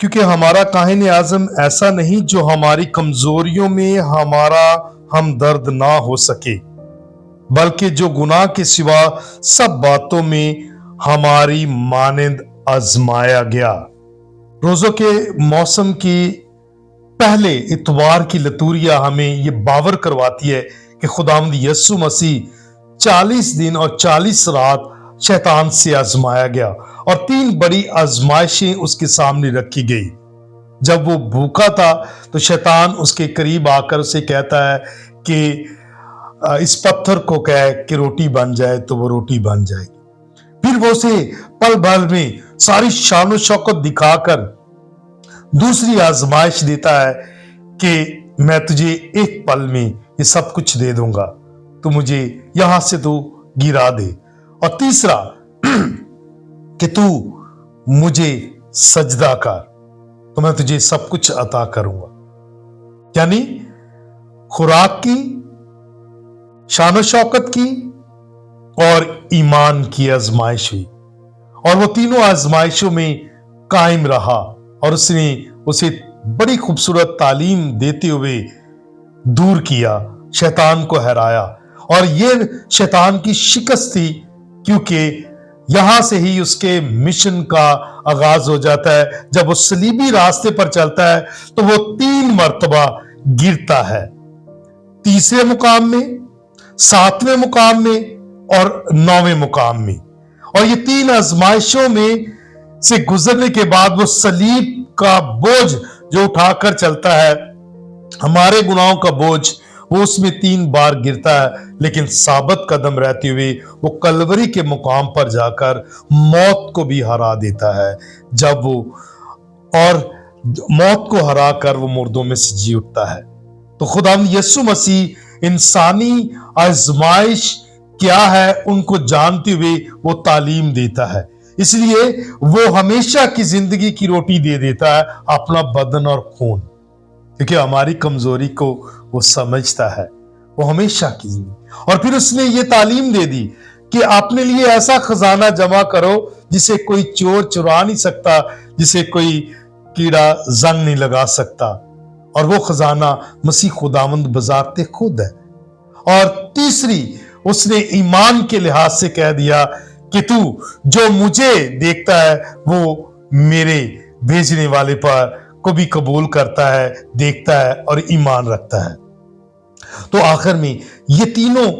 کیونکہ ہمارا کاہن اعظم ایسا نہیں جو ہماری کمزوریوں میں ہمارا ہمدرد نہ ہو سکے، بلکہ جو گناہ کے سوا سب باتوں میں ہماری مانند آزمایا گیا۔ روزوں کے موسم کی پہلے اتوار کی لطوریا ہمیں یہ باور کرواتی ہے کہ خداوند یسوع مسیح 40 دن اور 40 رات شیطان سے آزمایا گیا اور 3 بڑی آزمائشیں اس کے سامنے رکھی گئی۔ جب وہ بھوکا تھا تو شیطان اس کے قریب آ کر اسے کہتا ہے کہ اس پتھر کو کہے کہ روٹی بن جائے تو وہ روٹی بن جائے گی۔ پھر وہ اسے پل بھر میں ساری شان و شوکت دکھا کر دوسری آزمائش دیتا ہے کہ میں تجھے ایک پل میں یہ سب کچھ دے دوں گا، تو مجھے یہاں سے تو گرا دے، اور تیسرا کہ تو مجھے سجدہ کر تو میں تجھے سب کچھ عطا کروں گا۔ یعنی خوراک کی، شان و شوکت کی اور ایمان کی آزمائش ہوئی، اور وہ تینوں آزمائشوں میں قائم رہا، اور اس نے اسے بڑی خوبصورت تعلیم دیتے ہوئے دور کیا، شیطان کو ہرایا۔ اور یہ شیطان کی شکست تھی، کیونکہ یہاں سے ہی اس کے مشن کا آغاز ہو جاتا ہے۔ جب وہ صلیبی راستے پر چلتا ہے تو وہ 3 مرتبہ گرتا ہے، تیسرے مقام میں، 7ویں مقام میں اور 9ویں مقام میں۔ اور یہ 3 آزمائشوں میں سے گزرنے کے بعد وہ صلیب کا بوجھ جو اٹھا کر چلتا ہے، ہمارے گناہوں کا بوجھ، وہ اس میں 3 بار گرتا ہے، لیکن ثابت قدم رہتے ہوئے وہ کلوری کے مقام پر جا کر موت کو بھی ہرا دیتا ہے، جب وہ اور موت کو ہرا کر وہ مردوں میں سے جی اٹھتا ہے۔ تو خداوند یسوع مسیح انسانی آزمائش کیا ہے ان کو جانتے ہوئے وہ تعلیم دیتا ہے، اس لیے وہ ہمیشہ کی زندگی کی روٹی دے دیتا ہے، اپنا بدن اور خون، کیونکہ ہماری کمزوری کو وہ سمجھتا ہے، وہ ہمیشہ کی زندگی۔ اور پھر اس نے یہ تعلیم دے دی کہ اپنے لیے ایسا خزانہ جمع کرو جسے کوئی چور چرا نہیں سکتا، جسے کوئی کیڑا زنگ نہیں لگا سکتا، اور وہ خزانہ مسیح خداوند بذات خود ہے۔ اور تیسری اس نے ایمان کے لحاظ سے کہہ دیا کہ تو جو مجھے دیکھتا ہے وہ میرے بھیجنے والے پر کو بھی قبول کرتا ہے، دیکھتا ہے اور ایمان رکھتا ہے۔ تو آخر میں یہ تینوں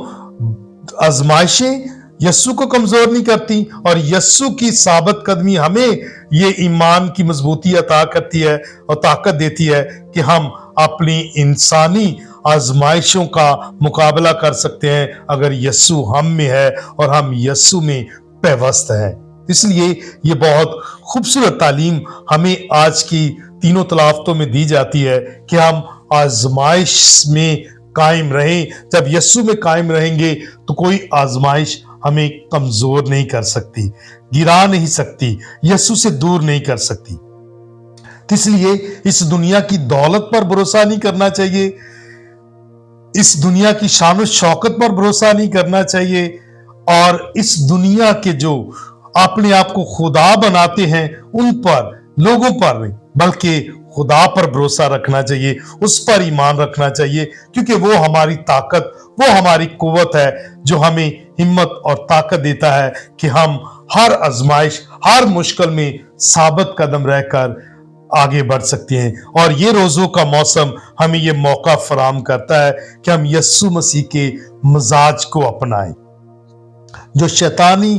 آزمائشیں یسوع کو کمزور نہیں کرتی، اور یسوع کی ثابت قدمی ہمیں یہ ایمان کی مضبوطی عطا کرتی ہے اور طاقت دیتی ہے کہ ہم اپنی انسانی آزمائشوں کا مقابلہ کر سکتے ہیں اگر یسوع ہم میں ہے اور ہم یسوع میں پیوست ہیں۔ اس لیے یہ بہت خوبصورت تعلیم ہمیں آج کی تینوں تلاوتوں میں دی جاتی ہے کہ ہم آزمائش میں قائم رہیں۔ جب یسوع میں قائم رہیں گے تو کوئی آزمائش ہمیں کمزور نہیں کر سکتی، گرا نہیں سکتی، یسوع سے دور نہیں کر سکتی۔ اس لیے اس دنیا کی دولت پر بھروسہ نہیں کرنا چاہیے، اس دنیا کی شان و شوکت پر بھروسہ نہیں کرنا چاہیے، اور اس دنیا کے جو اپنے آپ کو خدا بناتے ہیں ان پر، لوگوں پر نہیں بلکہ خدا پر بھروسہ رکھنا چاہیے، اس پر ایمان رکھنا چاہیے، کیونکہ وہ ہماری طاقت، وہ ہماری قوت ہے جو ہمیں ہمت اور طاقت دیتا ہے کہ ہم ہر آزمائش، ہر مشکل میں ثابت قدم رہ کر آگے بڑھ سکتے ہیں۔ اور یہ روزوں کا موسم ہمیں یہ موقع فراہم کرتا ہے کہ ہم یسوع مسیح کے مزاج کو اپنائیں، جو شیطانی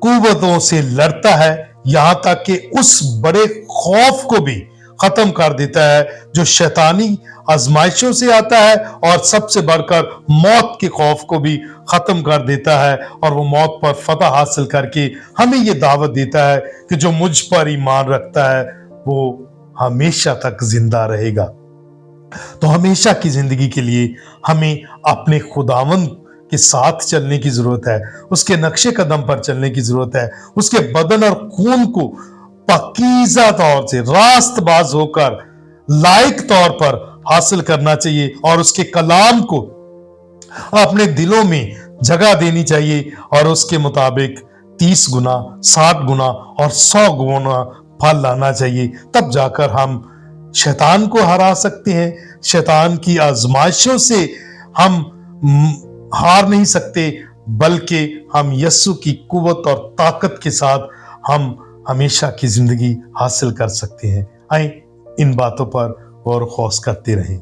قوتوں سے لڑتا ہے، یہاں تک کہ اس بڑے خوف کو بھی ختم کر دیتا ہے جو شیطانی آزمائشوں سے آتا ہے، اور سب سے بڑھ کر موت کے خوف کو بھی ختم کر دیتا ہے، اور وہ موت پر فتح حاصل کر کے ہمیں یہ دعوت دیتا ہے کہ جو مجھ پر ایمان رکھتا ہے وہ ہمیشہ تک زندہ رہے گا۔ تو ہمیشہ کی زندگی کے لیے ہمیں اپنے خداوند کے ساتھ چلنے کی ضرورت ہے، اس کے نقش قدم پر چلنے کی ضرورت ہے، اس کے بدن اور خون کو پاکیزہ طور سے راست باز ہو کر لائق طور پر حاصل کرنا چاہیے، اور اس کے کلام کو اپنے دلوں میں جگہ دینی چاہیے، اور اس کے مطابق 30 گنا، 60 گنا اور 100 گنا پھل لانا چاہیے، تب جا کر ہم شیطان کو ہرا سکتے ہیں۔ شیطان کی آزمائشوں سے ہم ہار نہیں سکتے، بلکہ ہم یسوع کی قوت اور طاقت کے ساتھ ہم ہمیشہ کی زندگی حاصل کر سکتے ہیں۔ آئیں ان باتوں پر غور و خوض کرتے رہیں۔